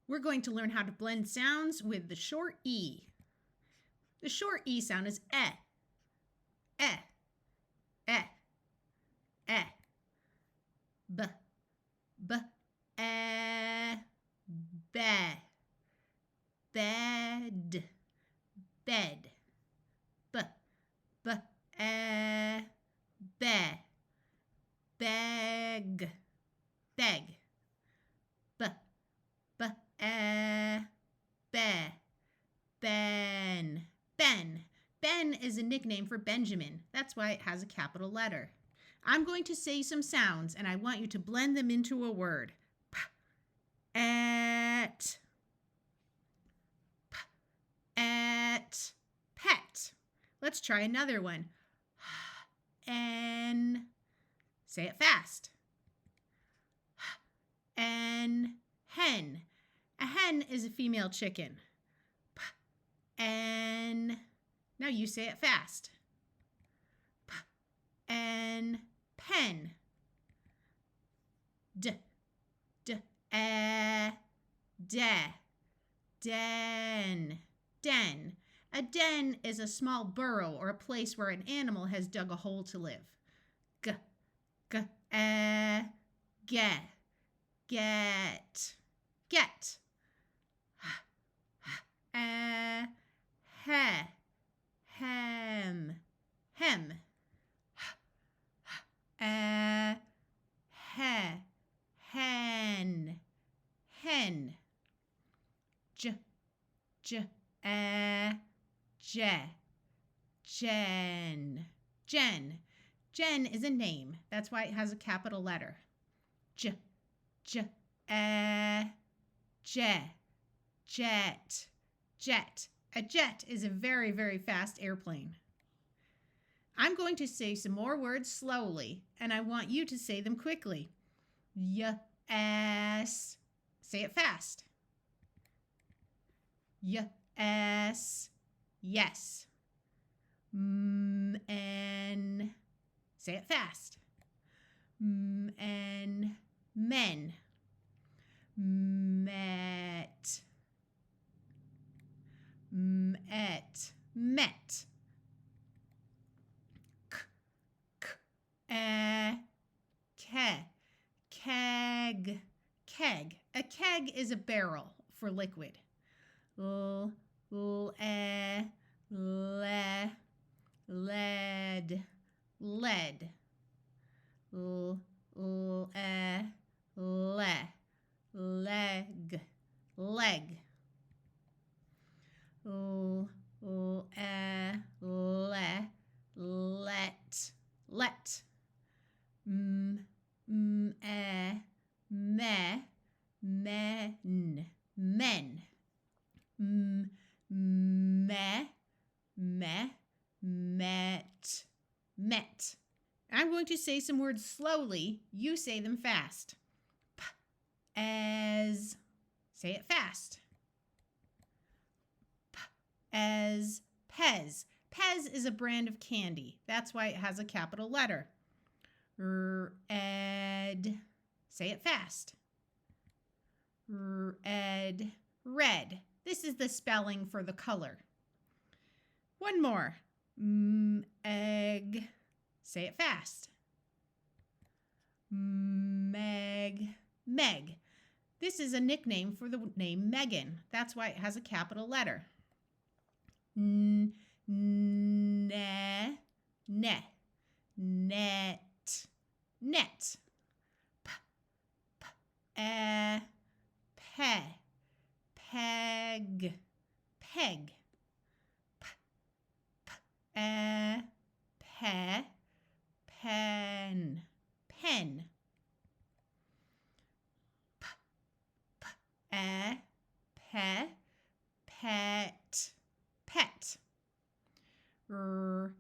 We're going to learn how to blend sounds with the short E. The short E sound is eh, eh, eh, eh, b, b, eh, be, bed, bed, b, b, eh, be, beg, beg, b, b, be, ben, Ben. Ben is a nickname for Benjamin. That's why it has a capital letter. I'm going to say some sounds, and I want you to blend them into a word. P, at, p, at, pet. Let's try another one. En. Say it fast. En, hen. A hen is a female chicken. P, en. Now you say it fast. P, en, pen. D, d, de, den, den. A den is a small burrow or a place where an animal has dug a hole to live. G, g, get, get, get. He, hem, hem. He, hen, hen. J, jen, jen. Jen is a name. That's why it has a capital letter. Jet, jet. A jet is a very, very fast airplane. I'm going to say some more words slowly, and I want you to say them quickly. Yes. Say it fast. Yes. Yes. En. Say it fast. En. Men. Met. Met. Met. Keg. Keg. A keg is a barrel for liquid. Lead. Lead. Leg. Leg. Let. Men. Met. I'm going to say some words slowly. You say them fast. P, as. Say it fast. P, as. Pez. Pez is a brand of candy. That's why it has a capital letter. Red. Say it fast. Red. Red. This is the spelling for the color. One more. Egg. Say it fast. Meg. Meg. This is a nickname for the name Megan. That's why it has a capital letter. Ne. Net. Net. Pe. Peg. Peg. Pen. Pen. Pet. Pet. Red.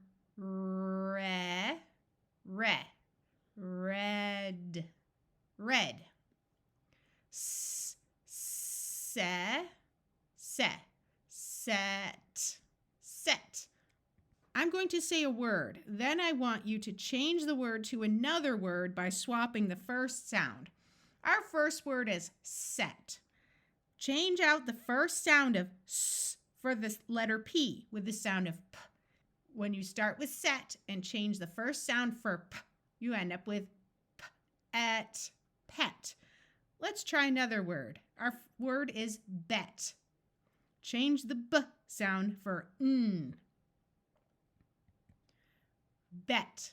Red. Set. I'm going to say a word. Then I want you to change the word to another word by swapping the first sound. Our first word is set. Change out the first sound of s for the letter P with the sound of p. When you start with set and change the first sound for p, you end up with p, et, pet. Let's try another word. Our word is bet. Change the b sound for n. Bet.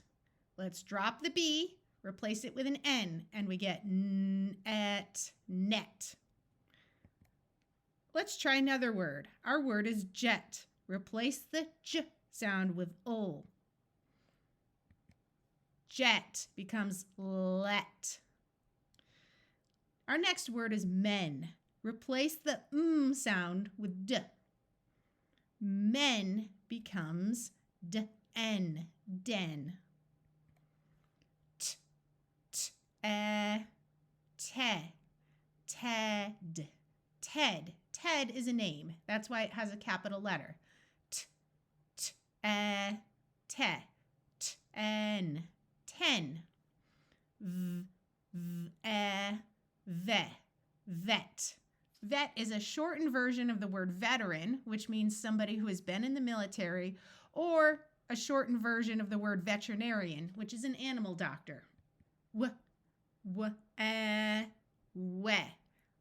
Let's drop the B, replace it with an N, and we get net, net. Let's try another word. Our word is jet. Replace the j sound with o. Jet becomes let. Our next word is men. Replace the sound with d. Men becomes d-n, den. Te, ted, ted. Ted is a name. That's why it has a capital letter. Te, ten, ten. Ve, vet. Vet is a shortened version of the word veteran, which means somebody who has been in the military, or a shortened version of the word veterinarian, which is an animal doctor. We, web, web.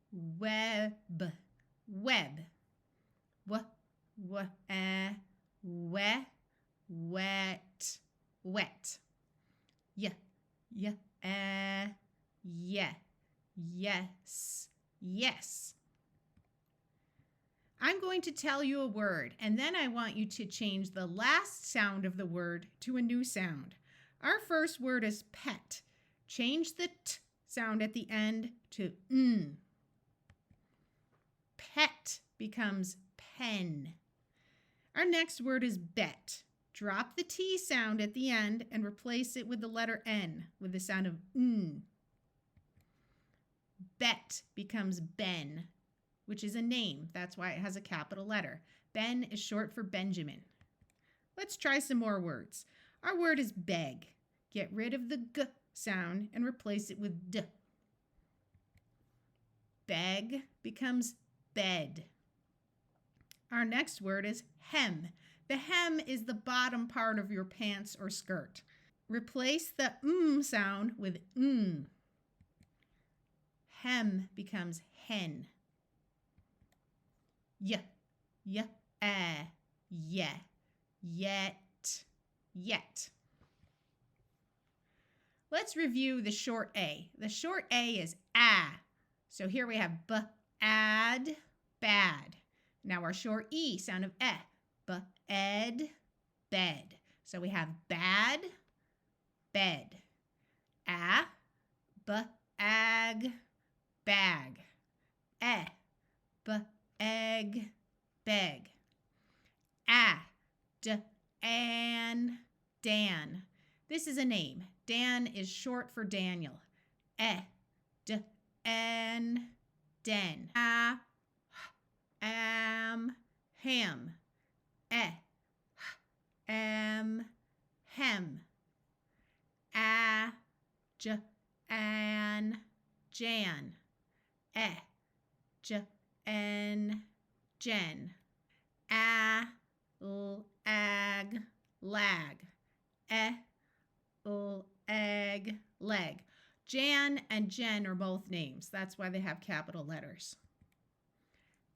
Wet, wet. Yeah, yes, yes. I'm going to tell you a word, and then I want you to change the last sound of the word to a new sound. Our first word is pet. Change the t sound at the end to n. Pet becomes pen. Our next word is bet. Drop the T sound at the end and replace it with the letter N with the sound of n. Bet becomes Ben, which is a name. That's why it has a capital letter. Ben is short for Benjamin. Let's try some more words. Our word is beg. Get rid of the g sound and replace it with d. Beg becomes bed. Our next word is hem. The hem is the bottom part of your pants or skirt. Replace the sound with n. Hem becomes hen. Yeah, yet. Let's review the short A. The short A is ah. So here we have b-ad, bad. Now our short E sound of b-ed, bed. So we have bad, bed. B-ag, bag. B-egg, beg. D-an, Dan. This is a name. Dan is short for Daniel. D-n, den. Am, ham. Am, hem. An, jan. Jen, jen. Ag, lag. Egg, leg. Jan and Jen are both names. That's why they have capital letters.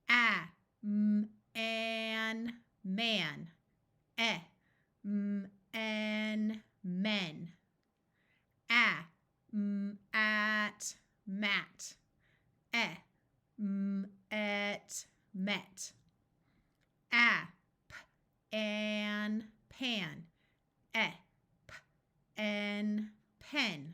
An, man. En, men. At, mat. Et, met. And, pan. En, pen.